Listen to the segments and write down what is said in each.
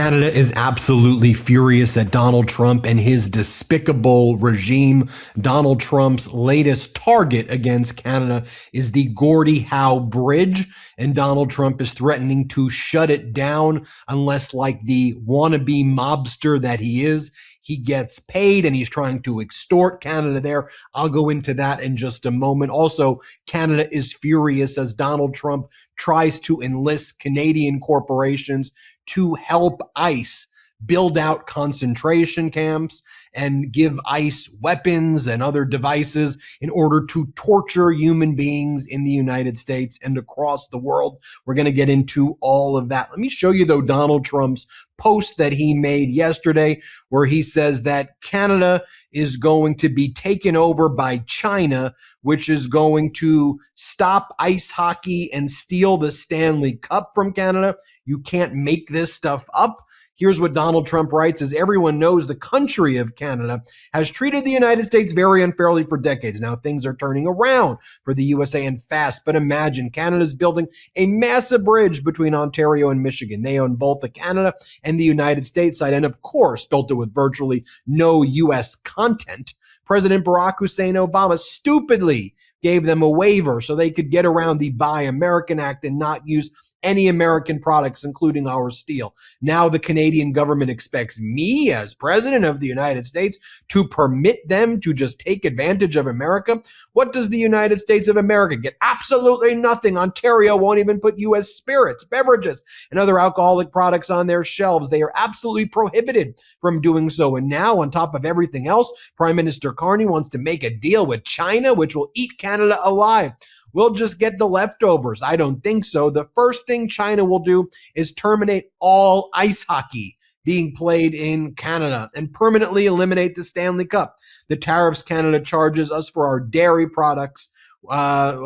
Canada is absolutely furious at Donald Trump and his despicable regime. Donald Trump's latest target against Canada is the Gordie Howe Bridge, and Donald Trump is threatening to shut it down unless, like the wannabe mobster that he is, he gets paid, and he's trying to extort Canada there. I'll go into that in just a moment. Also, Canada is furious as Donald Trump tries to enlist Canadian corporations to help ICE build out concentration camps and give ICE weapons and other devices in order to torture human beings in the United States and across the world. We're going to get into all of that. Let me show you, though, Donald Trump's post that he made yesterday, where he says that Canada is going to be taken over by China, which is going to stop ice hockey and steal the Stanley Cup from Canada. You can't make this stuff up. Here's what Donald Trump writes: as everyone knows, the country of Canada has treated the United States very unfairly for decades. Now things are turning around for the USA and fast, but imagine Canada's building a massive bridge between Ontario and Michigan. They own both the Canada and the United States side, and of course built it with virtually no US content. President Barack Hussein Obama stupidly gave them a waiver so they could get around the Buy American Act and not use any American products, including our steel. Now the Canadian government expects me, as president of the United States, to permit them to just take advantage of America. What does the United States of America get? Absolutely nothing. Ontario won't even put U.S. spirits, beverages, and other alcoholic products on their shelves. They are absolutely prohibited from doing so. And now, on top of everything else, Prime Minister Carney wants to make a deal with China, which will eat Canada alive. We'll just get the leftovers. I don't think so. The first thing China will do is terminate all ice hockey being played in Canada and permanently eliminate the Stanley Cup. The tariffs Canada charges us for our dairy products have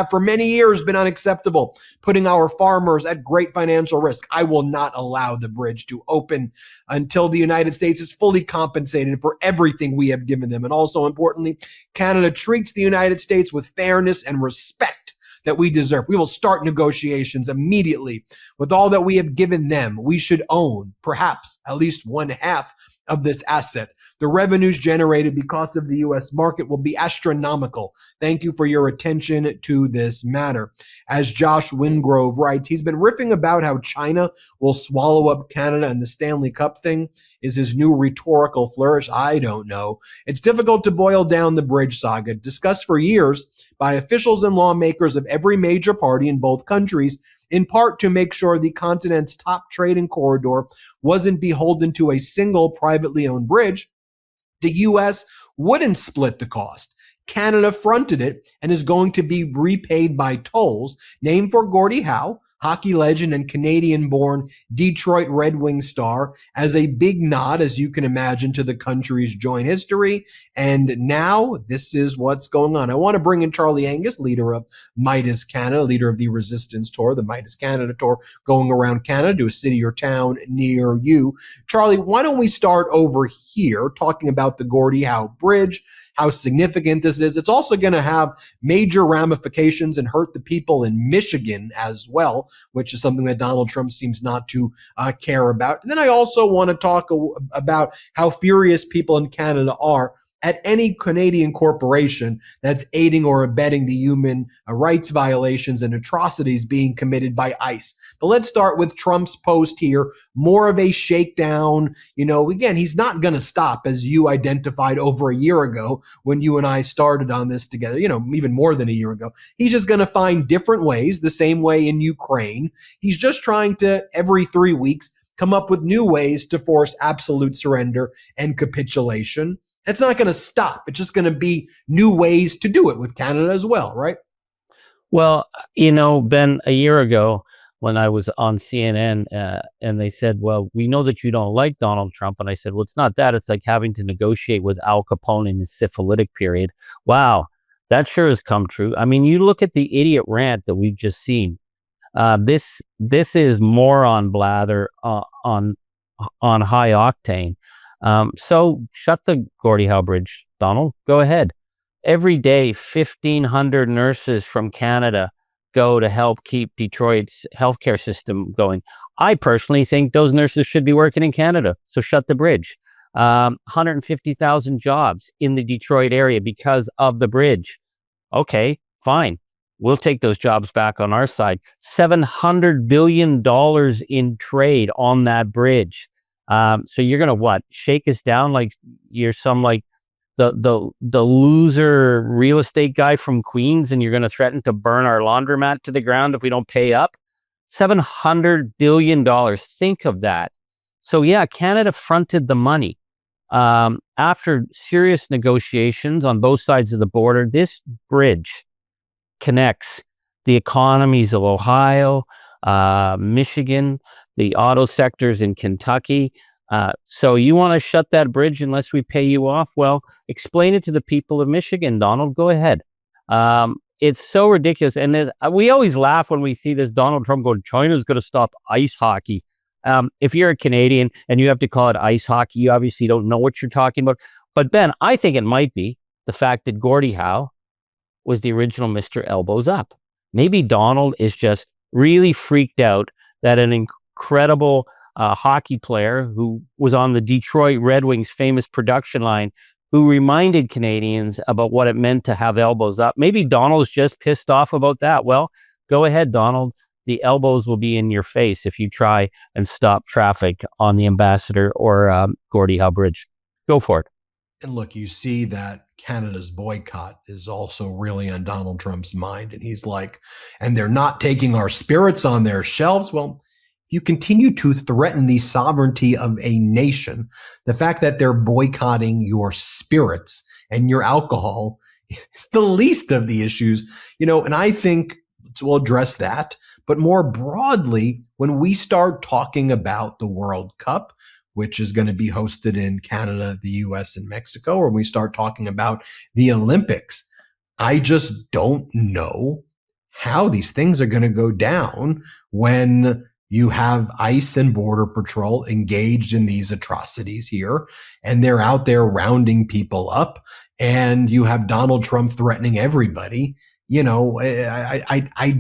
for many years been unacceptable, putting our farmers at great financial risk. I will not allow the bridge to open until the United States is fully compensated for everything we have given them. And also importantly, Canada treats the United States with fairness and respect that we deserve. We will start negotiations immediately. With all that we have given them, we should own perhaps at least one half of this asset. The revenues generated because of the U.S. market will be astronomical. Thank you for your attention to this matter. As Josh Wingrove writes, he's been riffing about how China will swallow up Canada and the Stanley Cup thing is his new rhetorical flourish. I don't know. It's difficult to boil down the bridge saga, discussed for years by officials and lawmakers of every major party in both countries, in part to make sure the continent's top trading corridor wasn't beholden to a single privately owned bridge. The U.S. wouldn't split the cost. Canada fronted it and is going to be repaid by tolls, named for Gordie Howe, hockey legend and Canadian-born Detroit Red Wings star, as a big nod, as you can imagine, to the country's joint history. And now this is what's going on. I want to bring in Charlie Angus, leader of Meidas Canada, leader of the Resistance Tour, the Meidas Canada Tour, going around Canada to a city or town near you. Charlie, why don't we start over here talking about the Gordie Howe Bridge, how significant this is. It's also going to have major ramifications and hurt the people in Michigan as well, which is something that Donald Trump seems not to care about. And then I also want to talk about how furious people in Canada are at any Canadian corporation that's aiding or abetting the human rights violations and atrocities being committed by ICE. But let's start with Trump's post here, more of a shakedown. You know, again, he's not going to stop, as you identified over a year ago when you and I started on this together, you know, even more than a year ago. He's just going to find different ways, the same way in Ukraine. He's just trying to, every 3 weeks, come up with new ways to force absolute surrender and capitulation. It's not going to stop. It's just going to be new ways to do it with Canada as well, right? Well, you know, Ben, a year ago when I was on CNN and they said, well, we know that you don't like Donald Trump. And I said, well, it's not that. It's like having to negotiate with Al Capone in his syphilitic period. Wow, that sure has come true. I mean, you look at the idiot rant that we've just seen. This is moron blather on high octane. So shut the Gordie Howe Bridge, Donald. Go ahead. Every day, 1,500 nurses from Canada go to help keep Detroit's healthcare system going. I personally think those nurses should be working in Canada. So shut the bridge. 150,000 jobs in the Detroit area because of the bridge. Okay, fine. We'll take those jobs back on our side. $700 billion in trade on that bridge. So you're gonna what? Shake us down like you're some like the loser real estate guy from Queens, and you're gonna threaten to burn our laundromat to the ground if we don't pay up? $700 billion. Think of that. So yeah, Canada fronted the money. After serious negotiations on both sides of the border, this bridge connects the economies of Ohio, Michigan, the auto sectors in Kentucky. So you want to shut that bridge unless we pay you off? Well, explain it to the people of Michigan, Donald. Go ahead. It's so ridiculous. And we always laugh when we see this Donald Trump going, China's going to stop ice hockey. If you're a Canadian and you have to call it ice hockey, you obviously don't know what you're talking about. But Ben, I think it might be the fact that Gordie Howe was the original Mr. Elbows Up. Maybe Donald is just really freaked out that an incredible hockey player who was on the Detroit Red Wings famous production line, who reminded Canadians about what it meant to have elbows up. Maybe Donald's just pissed off about that. Well, go ahead, Donald. The elbows will be in your face if you try and stop traffic on the Ambassador or Gordie Howe Bridge. Go for it. And look, you see that Canada's boycott is also really on Donald Trump's mind. And he's like, and they're not taking our spirits on their shelves. Well, you continue to threaten the sovereignty of a nation. The fact that they're boycotting your spirits and your alcohol is the least of the issues, and I think we'll address that. But more broadly, when we start talking about the World Cup, which is going to be hosted in Canada, the US, and Mexico, or when we start talking about the Olympics, I just don't know how these things are going to go down when you have ICE and Border Patrol engaged in these atrocities here, and they're out there rounding people up, and you have Donald Trump threatening everybody. I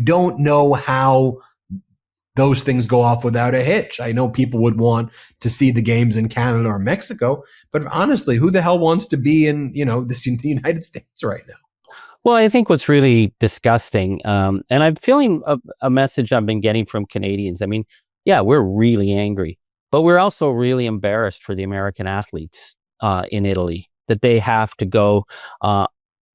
don't know how those things go off without a hitch. I know people would want to see the games in Canada or Mexico, but honestly, who the hell wants to be in, the United States right now? Well, I think what's really disgusting, and I'm feeling a message I've been getting from Canadians. I mean, yeah, we're really angry, but we're also really embarrassed for the American athletes in Italy that they have to go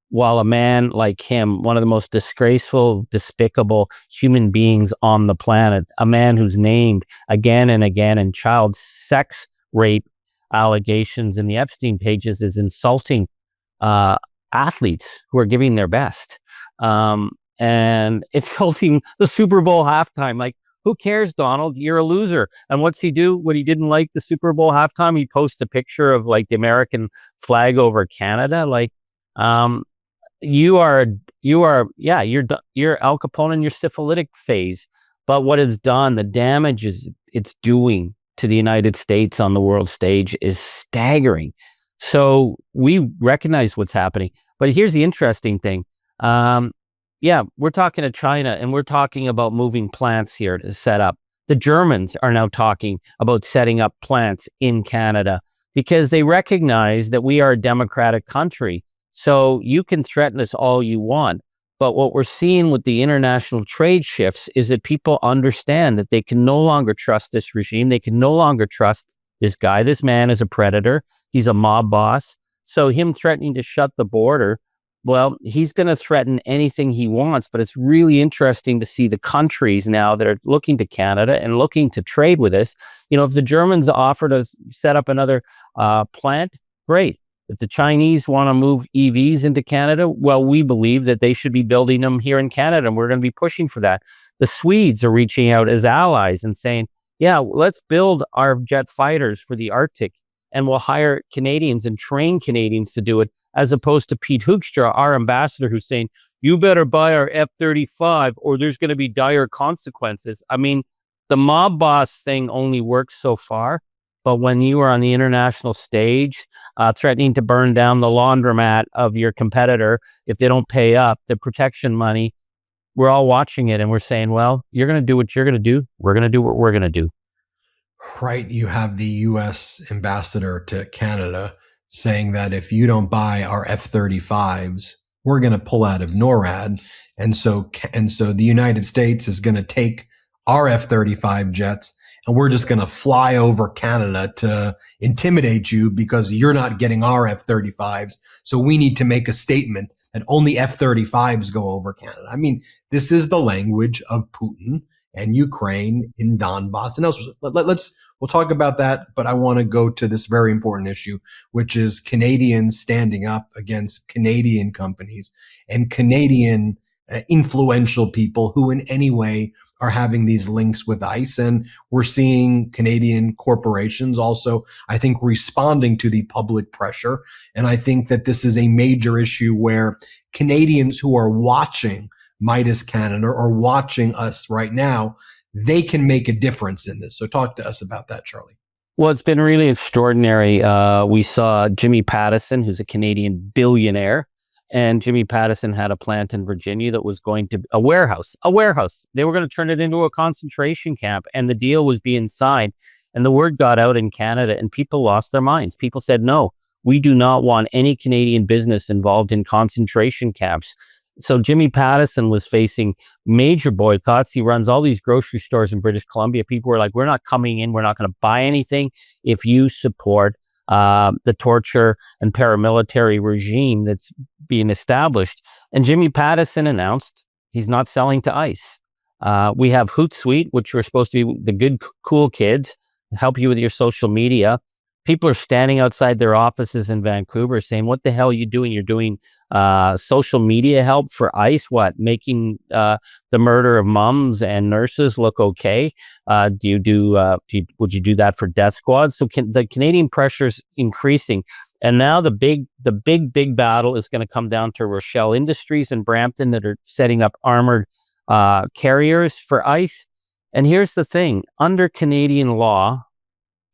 while a man like him, one of the most disgraceful, despicable human beings on the planet, a man who's named again and again in child sex rape allegations in the Epstein pages, is insulting athletes who are giving their best. And it's holding the Super Bowl halftime. Like, who cares, Donald? You're a loser. And what's he do when he didn't like the Super Bowl halftime? He posts a picture of like the American flag over Canada. Like, you're Al Capone in your syphilitic phase. But what it's done, the damage it's doing to the United States on the world stage is staggering. So we recognize what's happening. But here's the interesting thing. We're talking to China, and we're talking about moving plants here to set up. The Germans are now talking about setting up plants in Canada because they recognize that we are a democratic country. So you can threaten us all you want. But what we're seeing with the international trade shifts is that people understand that they can no longer trust this regime. They can no longer trust this guy. This man is a predator. He's a mob boss. So him threatening to shut the border, well, he's going to threaten anything he wants. But it's really interesting to see the countries now that are looking to Canada and looking to trade with us. If the Germans offer to set up another plant, great. If the Chinese want to move EVs into Canada, well, we believe that they should be building them here in Canada, and we're going to be pushing for that. The Swedes are reaching out as allies and saying, yeah, let's build our jet fighters for the Arctic, and we'll hire Canadians and train Canadians to do it, as opposed to Pete Hoekstra, our ambassador, who's saying, you better buy our F-35 or there's going to be dire consequences. I mean, the mob boss thing only works so far. But when you are on the international stage, threatening to burn down the laundromat of your competitor if they don't pay up the protection money, we're all watching it and we're saying, well, you're going to do what you're going to do. We're going to do what we're going to do. Right. You have the U.S. ambassador to Canada saying that if you don't buy our F-35s, we're going to pull out of NORAD. And so the United States is going to take our F-35 jets and we're just going to fly over Canada to intimidate you because you're not getting our F-35s. So we need to make a statement that only F-35s go over Canada. I mean, this is the language of Putin and Ukraine in Donbass and elsewhere. We'll talk about that, but I want to go to this very important issue, which is Canadians standing up against Canadian companies and Canadian influential people who in any way are having these links with ICE. And we're seeing Canadian corporations also, I think, responding to the public pressure. And I think that this is a major issue where Canadians who are watching Meidas Canada or watching us right now, they can make a difference in this. So talk to us about that, Charlie. Well, it's been really extraordinary. We saw Jimmy Pattison, who's a Canadian billionaire, and Jimmy Pattison had a plant in Virginia that was going to a warehouse. They were going to turn it into a concentration camp, and the deal was being signed. And the word got out in Canada, and people lost their minds. People said, no, we do not want any Canadian business involved in concentration camps. So Jimmy Pattison was facing major boycotts. He runs all these grocery stores in British Columbia. People were like, we're not coming in. We're not going to buy anything if you support the torture and paramilitary regime that's being established. And Jimmy Pattison announced he's not selling to ICE. We have Hootsuite, which were supposed to be the good, cool kids, help you with your social media. People are standing outside their offices in Vancouver saying, what the hell are you doing? You're doing social media help for ICE? What? Making the murder of moms and nurses look okay? Would you do that for death squads? So the Canadian pressure's increasing. And now the big battle is going to come down to Rochelle Industries in Brampton that are setting up armored carriers for ICE. And here's the thing, under Canadian law,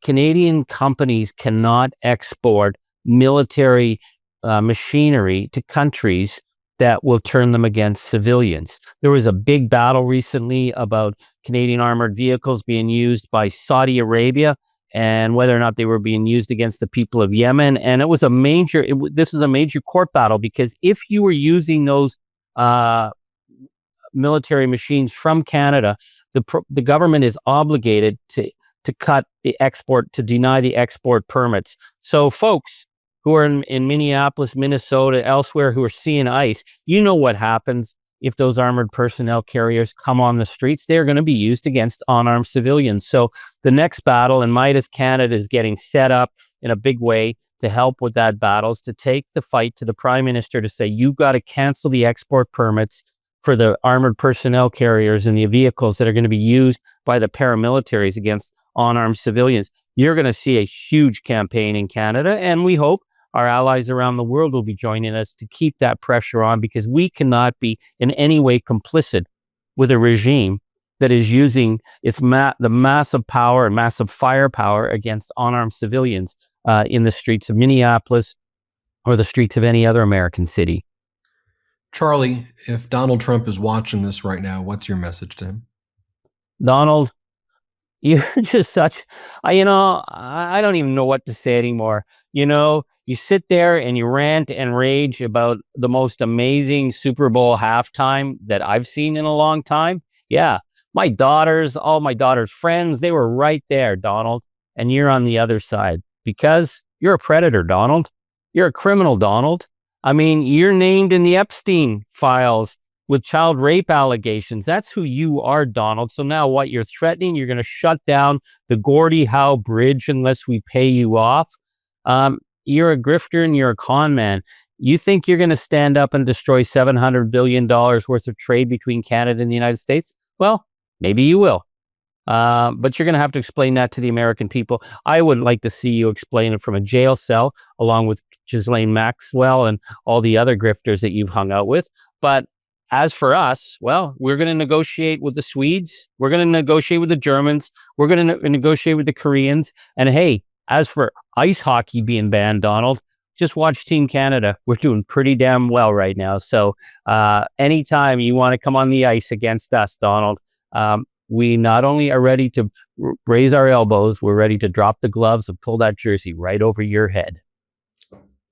Canadian companies cannot export military machinery to countries that will turn them against civilians. There was a big battle recently about Canadian armored vehicles being used by Saudi Arabia and whether or not they were being used against the people of Yemen. And it was this was a major court battle, because if you were using those military machines from Canada, the government is obligated to cut the export, to deny the export permits. So folks who are in Minneapolis, Minnesota, elsewhere, who are seeing ICE, you know what happens if those armored personnel carriers come on the streets. They're going to be used against unarmed civilians. So the next battle, and Meidas Canada is getting set up in a big way to help with that battle, is to take the fight to the Prime Minister to say, you've got to cancel the export permits for the armored personnel carriers and the vehicles that are going to be used by the paramilitaries against unarmed civilians. You're going to see a huge campaign in Canada, and we hope our allies around the world will be joining us to keep that pressure on, because we cannot be in any way complicit with a regime that is using the massive power and massive firepower against unarmed civilians in the streets of Minneapolis or the streets of any other American city. Charlie, if Donald Trump is watching this right now, what's your message to him? Donald, you're just such, I don't even know what to say anymore. You sit there and you rant and rage about the most amazing Super Bowl halftime that I've seen in a long time. Yeah, all my daughter's friends, they were right there, Donald. And you're on the other side because you're a predator, Donald. You're a criminal, Donald. I mean, you're named in the Epstein files with child rape allegations. That's who you are, Donald. So now what? You're threatening, you're going to shut down the Gordie Howe Bridge unless we pay you off. You're a grifter and you're a con man. You think you're going to stand up and destroy $700 billion worth of trade between Canada and the United States? Well, maybe you will. But you're going to have to explain that to the American people. I would like to see you explain it from a jail cell, along with Ghislaine Maxwell and all the other grifters that you've hung out with. But as for us, well, we're going to negotiate with the Swedes. We're going to negotiate with the Germans. We're going to negotiate with the Koreans. And hey, as for ice hockey being banned, Donald, just watch Team Canada. We're doing pretty damn well right now. So anytime you want to come on the ice against us, Donald, we not only are ready to raise our elbows, we're ready to drop the gloves and pull that jersey right over your head.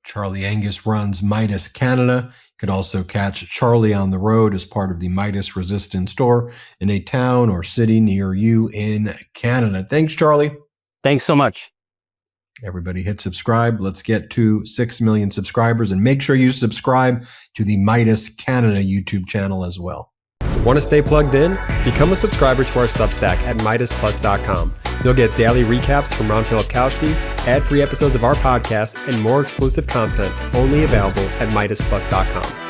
Charlie Angus runs Meidas Canada. You could also catch Charlie on the road as part of the Meidas Resistance store in a town or city near you in Canada. Thanks, Charlie. Thanks so much. Everybody hit subscribe. Let's get to 6 million subscribers, and make sure you subscribe to the Meidas Canada YouTube channel as well. Want to stay plugged in? Become a subscriber to our Substack at MeidasPlus.com. You'll get daily recaps from Ron Filipkowski, ad-free episodes of our podcast, and more exclusive content only available at MeidasPlus.com.